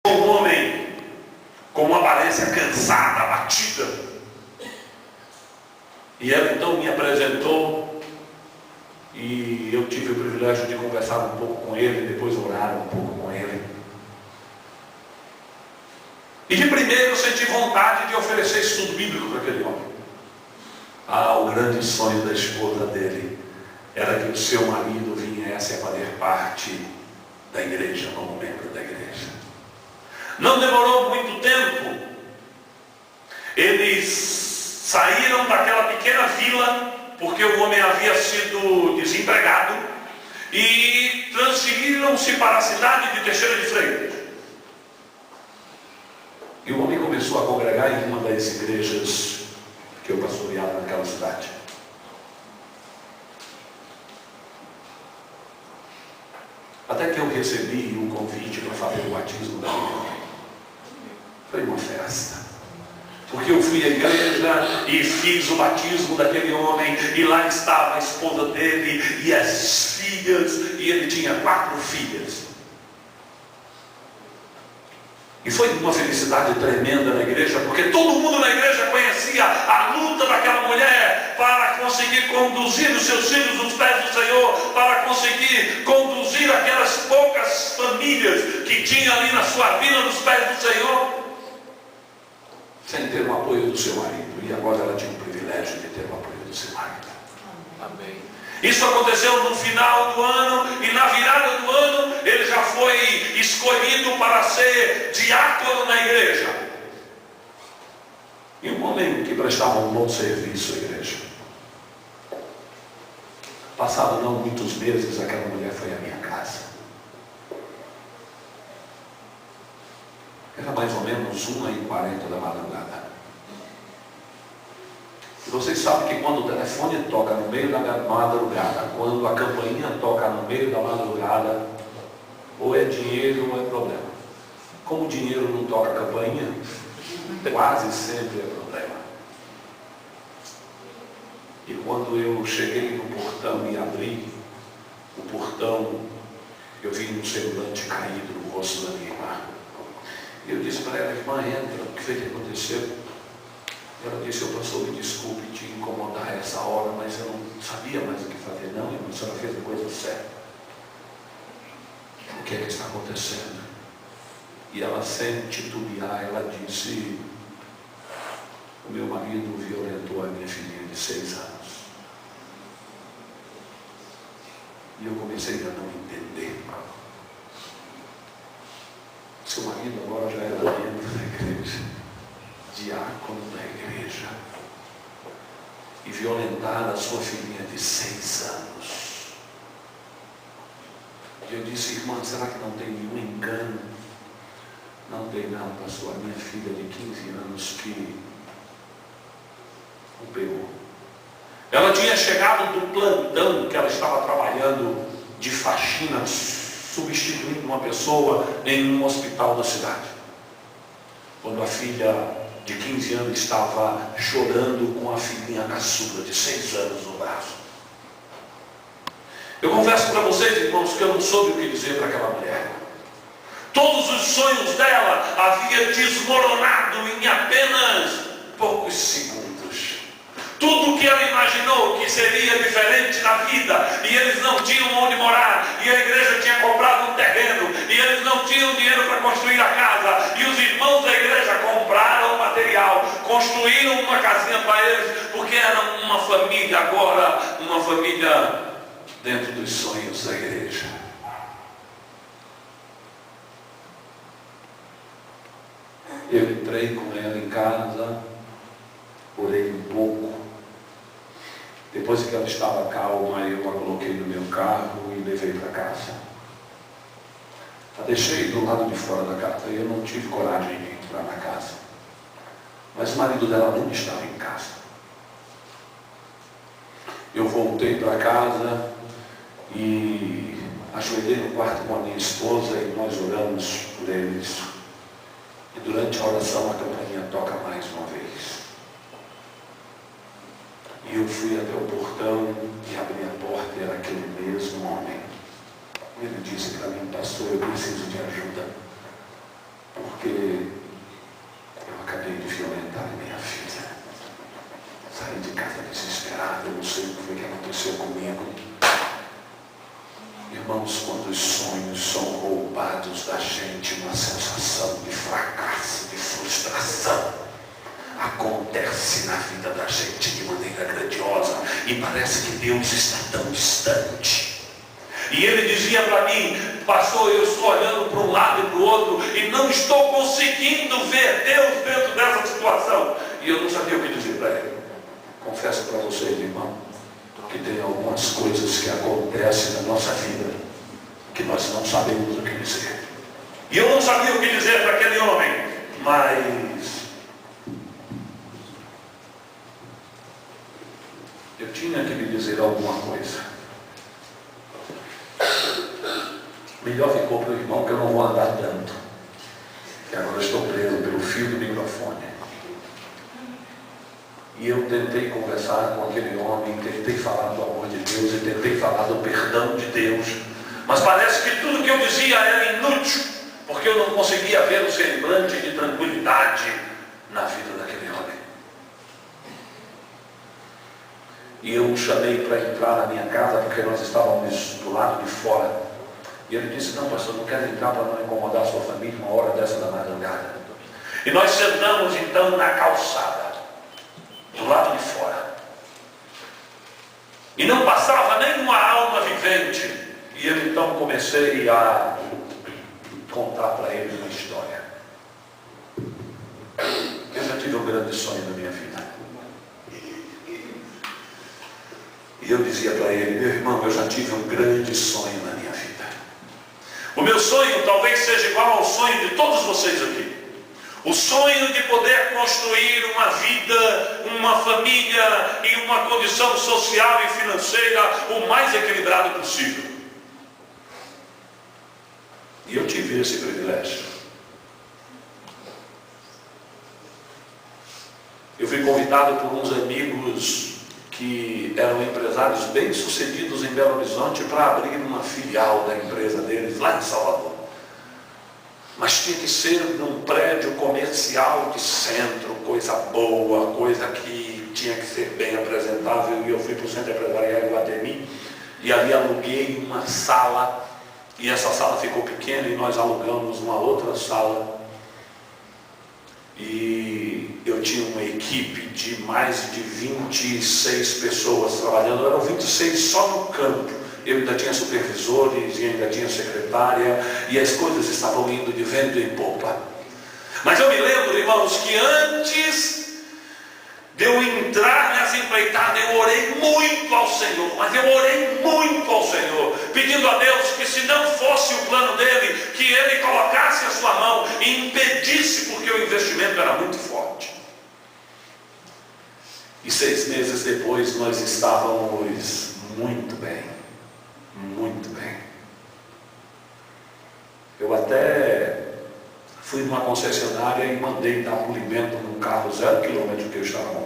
Um homem com uma aparência cansada, abatida. E ela então me apresentou e eu tive o privilégio de conversar um pouco com ele, depois orar um pouco com ele. E de primeiro eu senti vontade de oferecer estudo bíblico para aquele homem. O grande sonho da esposa dele era que o seu marido viesse a fazer parte da igreja, como membro da igreja. Não demorou muito tempo. Eles saíram daquela pequena vila, porque o homem havia sido desempregado, e transferiram-se para a cidade de Teixeira de Freitas. E o homem começou a congregar em uma das igrejas que eu pastoreava naquela cidade. Até que eu recebi um convite para fazer o batismo daquele homem. Foi uma festa. Porque eu fui à igreja e fiz o batismo daquele homem, e lá estava a esposa dele e as filhas, e ele tinha 4 filhas. E foi uma felicidade tremenda na igreja, porque todo mundo na igreja conhecia a luta daquela mulher para conseguir conduzir os seus filhos nos pés do Senhor, para conseguir conduzir aquelas poucas famílias que tinha ali na sua vila nos pés do Senhor, sem ter o apoio do seu marido. E agora ela tinha o privilégio de ter o apoio do seu marido. Amém. Isso aconteceu no final do ano, e na virada do ano ele já foi escolhido para ser diácono na igreja. E um homem que prestava um bom serviço à igreja. Passado não muitos meses, aquela mulher foi à minha casa. Era mais ou menos 1h40 da madrugada. E vocês sabem que quando o telefone toca no meio da madrugada, quando a campainha toca no meio da madrugada, ou é dinheiro ou é problema. Como o dinheiro não toca a campainha, quase sempre é problema. E quando eu cheguei no portão e abri o portão, eu vi um semblante caído no rosto da minha irmã. E eu disse para ela: irmã, entra, o que foi que aconteceu? Ela disse: eu, pastor, me desculpe te incomodar a essa hora, mas eu não sabia mais o que fazer. Não, irmã, a senhora fez a coisa certa. O que é que está acontecendo? E ela, sem titubear, ela disse: o meu marido violentou a minha filhinha de 6 anos. E eu comecei a não entender. Seu marido agora já era membro da igreja, diácono da igreja, e violentar a sua filhinha de 6 anos. E eu disse: irmã, será que não tem nenhum engano? Não tem não, pastor. A minha filha de 15 anos que o pegou. Ela tinha chegado do plantão que ela estava trabalhando de faxina, substituindo uma pessoa em um hospital da cidade, quando a filha de 15 anos estava chorando com a filhinha caçula de 6 anos no braço. Eu confesso para vocês, irmãos, que eu não soube o que dizer para aquela mulher. Todos os sonhos dela haviam desmoronado em apenas poucos segundos. Tudo que ela imaginou que seria diferente na vida, e eles não tinham onde morar, e a igreja tinha comprado um terreno, e eles não tinham dinheiro para construir a casa, e os irmãos da igreja compraram material, construíram uma casinha para eles, porque era uma família agora, uma família dentro dos sonhos da igreja. Eu entrei com ela em casa, orei um pouco. Depois que ela estava calma, eu a coloquei no meu carro e levei para casa. A deixei do lado de fora da casa e eu não tive coragem de entrar na casa. Mas o marido dela não estava em casa. Eu voltei para casa e ajoelhei no quarto com a minha esposa e nós oramos por eles. E durante a oração a campainha toca mais uma vez. E eu fui até o portão e abri a porta, e era aquele mesmo homem. Ele disse para mim: pastor, eu preciso de ajuda. porque eu acabei de violentar minha filha. Saí de casa desesperado, eu não sei o que foi que aconteceu comigo. Irmãos, quando os sonhos são roubados da gente, uma sensação de fracasso, de frustração acontece na vida da gente de maneira grandiosa, e parece que Deus está tão distante. E ele dizia para mim: pastor, eu estou olhando para um lado e para o outro e não estou conseguindo ver Deus dentro dessa situação. E eu não sabia o que dizer para ele. Confesso para vocês, irmão, que tem algumas coisas que acontecem na nossa vida que nós não sabemos o que dizer. E eu não sabia o que dizer para aquele homem, mas eu tinha que lhe dizer alguma coisa. Melhor ficou para o irmão que eu não vou andar tanto, que agora eu estou preso pelo fio do microfone. E eu tentei conversar com aquele homem, tentei falar do amor de Deus e tentei falar do perdão de Deus, mas parece que tudo que eu dizia era inútil, porque eu não conseguia ver o semblante de tranquilidade na vida daquele homem. E eu o chamei para entrar na minha casa, porque nós estávamos do lado de fora. E ele disse: não, pastor, não quero entrar para não incomodar a sua família uma hora dessa da madrugada. E nós sentamos então na calçada, do lado de fora. E não passava nenhuma alma vivente. E eu então comecei a contar para ele uma história. Eu já tive um grande sonho na minha vida. E eu dizia para ele: meu irmão, eu já tive um grande sonho na minha vida. O meu sonho talvez seja igual ao sonho de todos vocês aqui. O sonho de poder construir uma vida, uma família e uma condição social e financeira o mais equilibrado possível. E eu tive esse privilégio. Eu fui convidado por uns amigos que eram empresários bem-sucedidos em Belo Horizonte para abrir uma filial da empresa deles lá em Salvador. Mas tinha que ser num prédio comercial de centro, coisa boa, coisa que tinha que ser bem apresentável. E eu fui para o Centro Empresarial de Guatemi e ali aluguei uma sala. E essa sala ficou pequena e nós alugamos uma outra sala. E eu tinha uma equipe de mais de 26 pessoas trabalhando. Eram 26 só no campo. Eu ainda tinha supervisores e ainda tinha secretária, e as coisas estavam indo de vento em popa. Mas eu me lembro, irmãos, que antes de eu entrar nessa empreitada, eu orei muito ao Senhor, mas eu orei muito ao Senhor, pedindo a Deus que, se não fosse o plano dele, que ele colocasse a sua mão e impedisse, porque o investimento era muito forte. E 6 meses depois nós estávamos muito bem. Muito bem. Eu até fui numa concessionária e mandei dar polimento num carro 0 km que eu estava comprando.